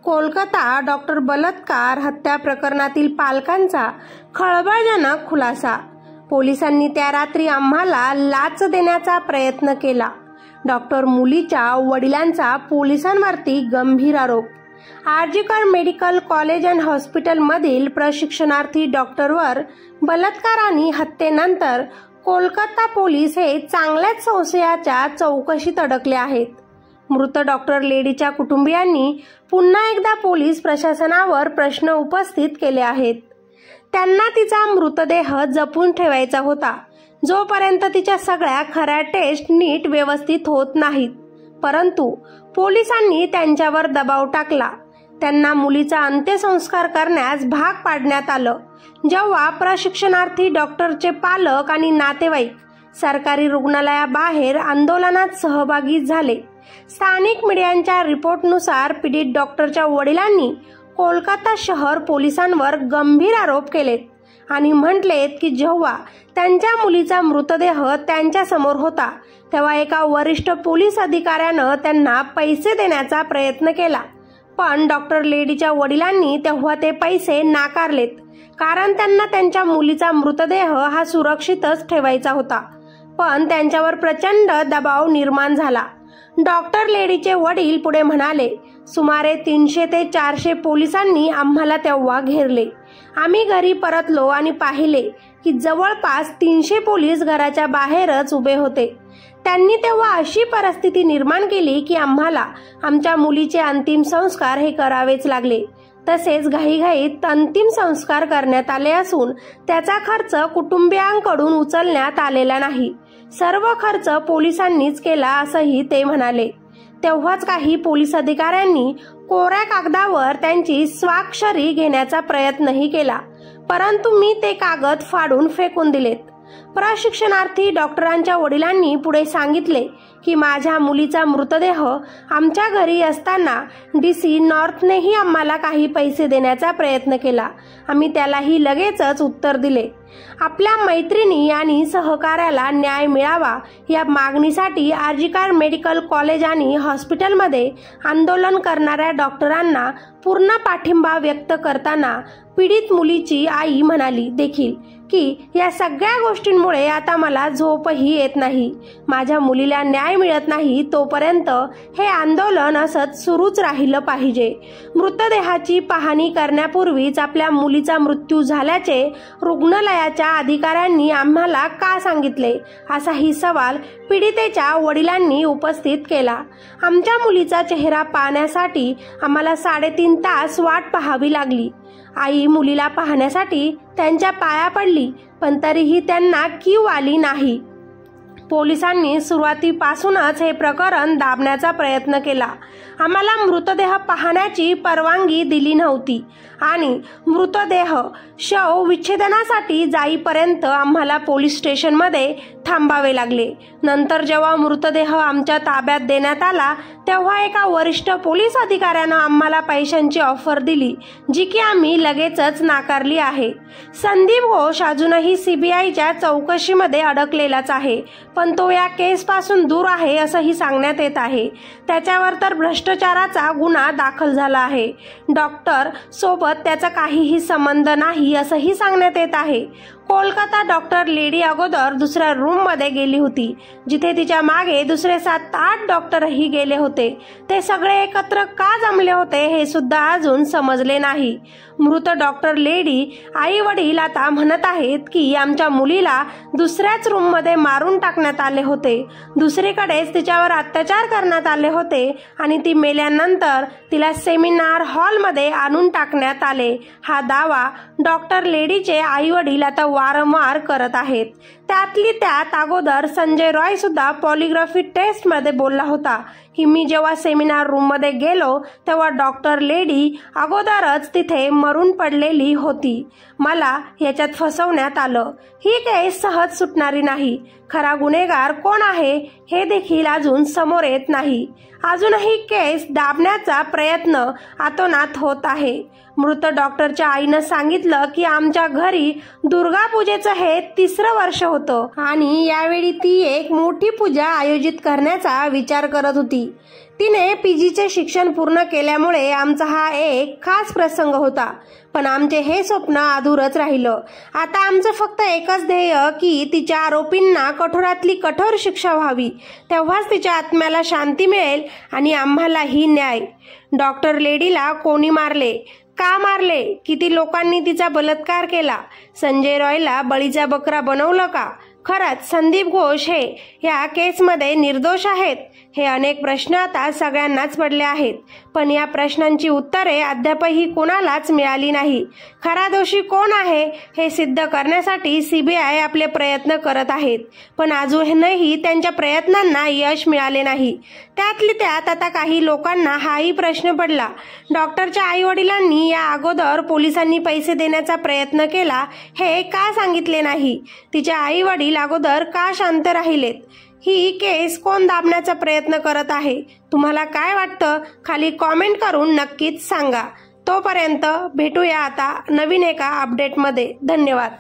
Kolkata doctor बलात्कार हत्या प्रकरणातील पालकांचा खळबळजनक खुलासा. पोलिसांनी त्या रात्री आम्हाला लाच देण्याचा प्रयत्न केला. डॉक्टर मुलीच्या वडिलांचा पोलिसांवरती गंभीर आरोप. आरजीकर मेडिकल कॉलेज अँड हॉस्पिटलमधील प्रशिक्षणार्थी डॉक्टरवर बलात्कार आणि हत्येनंतर कोलकाता पोलीस हे चांगल्याच संशयाच्या चौकशीत अडकले आहेत. मृत डॉक्टर लेडीच्या कुटुंबियांनी पुन्हा एकदा पोलीस प्रशासनावर प्रश्न उपस्थित केले आहेत. त्यांना तिचा मृतदेह जपून ठेवायचा होता जोपर्यंत तिच्या सगळ्या खऱ्या टेस्ट नीट व्यवस्थित होत नाहीत. परंतु पोलिसांनी त्यांच्यावर दबाव टाकला. त्यांना मुलीचा अंत्यसंस्कार करण्यास भाग पाडण्यात आलं. जेव्हा प्रशिक्षणार्थी डॉक्टरचे पालक आणि नातेवाईक सरकारी रुग्णालयाबाहेर आंदोलनात सहभागी झाले. स्थानिक मीडियाच्या रिपोर्टनुसार पीडित डॉक्टरच्या वडिलांनी कोलकाता शहर पोलिसांवर गंभीर आरोप केलेत आणि म्हटलेत की जेव्हा त्यांच्या मुलीचा मृतदेह त्यांच्या समोर होता तेव्हा एका वरिष्ठ पोलीस अधिकाऱ्यानं त्यांना पैसे देण्याचा प्रयत्न केला. पण डॉक्टर लेडीच्या वडिलांनी तेव्हा ते पैसे नाकारलेत, कारण त्यांना त्यांच्या मुलीचा मृतदेह हा सुरक्षितच ठेवायचा होता. पण त्यांच्यावर प्रचंड दबाव निर्माण झाला. डॉक्टर लेडीचे वडील पुढे म्हणाले, सुमारे 300 ते 400 पोलिसांनी आम्हाला तेव्हा घेरले. आम्ही घरी परतलो आणि पाहिले की जवळपास 300 पोलीस घराच्या बाहेरच उभे होते. त्यांनी तेव्हा अशी परिस्थिती निर्माण केली की आम्हाला आमच्या मुलीचे अंतिम संस्कार हे करावेच लागले. तसेच घाईघाईत अंतिम संस्कार करण्यात आले असून त्याचा खर्च कुटुंबियांकडून उचलण्यात आलेला नाही. सर्व खर्च पोलिसांनीच केला असंही ते म्हणाले. तेव्हाच काही पोलीस अधिकाऱ्यांनी कोऱ्या कागदावर त्यांची स्वाक्षरी घेण्याचा प्रयत्नही केला, परंतु मी ते कागद फाडून फेकून दिलेत. प्रशिक्षणार्थी डॉक्टरांच्या वडिलांनी पुढे सांगितले की माझ्या मुलीचा मृतदेह आमच्या घरी असताना DC नॉर्थनेही आम्हाला काही पैसे देण्याचा प्रयत्न केला. आम्ही त्यालाही लगेचच उत्तर दिले. आपल्या मैत्रिणी आणि सहकार्याला न्याय मिळावा या मागणीसाठी आरजीकर मेडिकल कॉलेज आणि हॉस्पिटलमध्ये आंदोलन करणाऱ्या डॉक्टरांना पूर्ण पाठिंबा व्यक्त करताना पीडित मुलीची आई म्हणाली देखील की या सगळ्या गोष्टींमुळे आता मला झोपही येत नाही. माझ्या मुलीला न्याय मिळत नाही तोपर्यंत हे आंदोलन असंच सुरूच राहिलं पाहिजे. मृतदेहाची पाहणी करण्यापूर्वीच आपल्या मुलीचा मृत्यू झाल्याचे रुग्णालयाच्या अधिकाऱ्यांनी आम्हाला का सांगितले, असाही सवाल पीडितेच्या वडिलांनी उपस्थित केला. आमच्या मुलीचा चेहरा पाहण्यासाठी आम्हाला 3.5 तास वाट पाहावी लागली. आई मुलीला पाहण्यासाठी त्यांच्या पाया पडली, पण तरीही त्यांना कीव आली नाही. पोलिसांनी सुरुवातीपासूनच हे प्रकरण दाबण्याचा प्रयत्न केला. आम्हाला मृतदेह पाहण्याची परवानगी दिली नव्हती आणि मृतदेह शव विच्छेदनासाठी जाईपर्यंत आम्हाला पोलीस स्टेशनमध्ये थांबावे लागले. नंतर जेव्हा मृतदेह आमच्या ताब्यात देण्यात आला तेव्हा एका वरिष्ठ पोलीस अधिकाऱ्यानं आम्हाला पैशांची ऑफर दिली, जी की आम्ही लगेचच नाकारली आहे. संदीप घोष अजूनही CBIच्या चौकशीमध्ये अडकलेलाच आहे, पण तो या केसपासून दूर आहे असंही सांगण्यात येत आहे. त्याच्यावर तर भ्रष्टाचाराचा गुन्हा दाखल झाला आहे. डॉक्टर सोबत त्याचा काहीही संबंध नाही असंही सांगण्यात येत आहे. कोलकाता डॉक्टर लेडी अगोदर दुसऱ्या रूममध्ये गेली होती, जिथे तिच्या मागे दुसरे 7-8 डॉक्टरही गेले होते. ते सगळे एकत्र का जमले होते हे सुद्धा अजून समजले नाही. मृत डॉक्टर लेडी आई वडील आता म्हणत आहेत की आमच्या मुलीला दुसऱ्याच रूममध्ये मारून टाकण्यात आले होते. दुसरीकडेच तिच्यावर अत्याचार करण्यात आले होते आणि ती मेल्यानंतर तिला सेमिनार हॉलमध्ये आणून टाकण्यात आले. हा दावा डॉक्टर लेडीचे आई वडील आता वारंवार करत आहेत. त्यातली त्यात अगोदर संजय रॉय सुद्धा पॉलिग्राफी टेस्टमध्ये बोलला होता की मी जेव्हा सेमिनार रूममध्ये गेलो तेव्हा डॉक्टर लेडी अगोदरच तिथे मरून पडलेली होती. मला याच्यात फसवण्यात आलं. ही केस सहज सुटणारी नाही. खरा गुन्हेगार कोण आहे हे देखील अजून समोर येत नाही. अजूनही केस दाबण्याचा प्रयत्न अतोनात होत आहे. मृत डॉक्टरच्या आईनं सांगितलं की आमच्या घरी दुर्गा पूजेचं हे 3रं वर्ष होतं आणि यावेळी ती एक मोठी पूजा आयोजित करण्याचा विचार करत होती. तिने पीजीचे शिक्षण पूर्ण केल्यामुळे आमचा हा एक खास प्रसंग होता, पण आमचे हे स्वप्न अधूरच राहिलं. आता आमचं फक्त एकच ध्येय की तिच्या आरोपींना कठोरातली कठोर शिक्षा व्हावी, तेव्हाच तिच्या आत्म्याला शांती मिळेल आणि आम्हालाही न्याय. डॉक्टर लेडीला कोणी मारले, का मारले, किती लोकांनी तिचा बलात्कार केला, संजय रॉयला बळीचा बकरा बनवलं का, खरंच संदीप घोष हे या केसमध्ये निर्दोष आहेत? हे अनेक प्रश्न आता सगळ्यांनाच पडले आहेत, पण या प्रश्नांची उत्तरे अद्यापही कोणालाच मिळाली नाही. खरा दोषी कोण आहे हे सिद्ध करण्यासाठी सीबीआय आपले प्रयत्न करत आहेत, पण अजूनही त्यांच्या प्रयत्नांना यश मिळाले नाही. त्यातली त्यात आता काही लोकांना हाही प्रश्न पडला, डॉक्टरच्या आई वडिलांनी या अगोदर पोलिसांनी पैसे देण्याचा प्रयत्न केला हे का सांगितले नाही? तिच्या आई वडील अगोदर का शांत राहिलेत? ही केस कोण दाबण्याचा प्रयत्न करत आहे? तुम्हाला काय वाटतं? खाली कॉमेंट करून नक्कीच सांगा. तोपर्यंत भेटूया आता नवीन एका अपडेटमध्ये. धन्यवाद.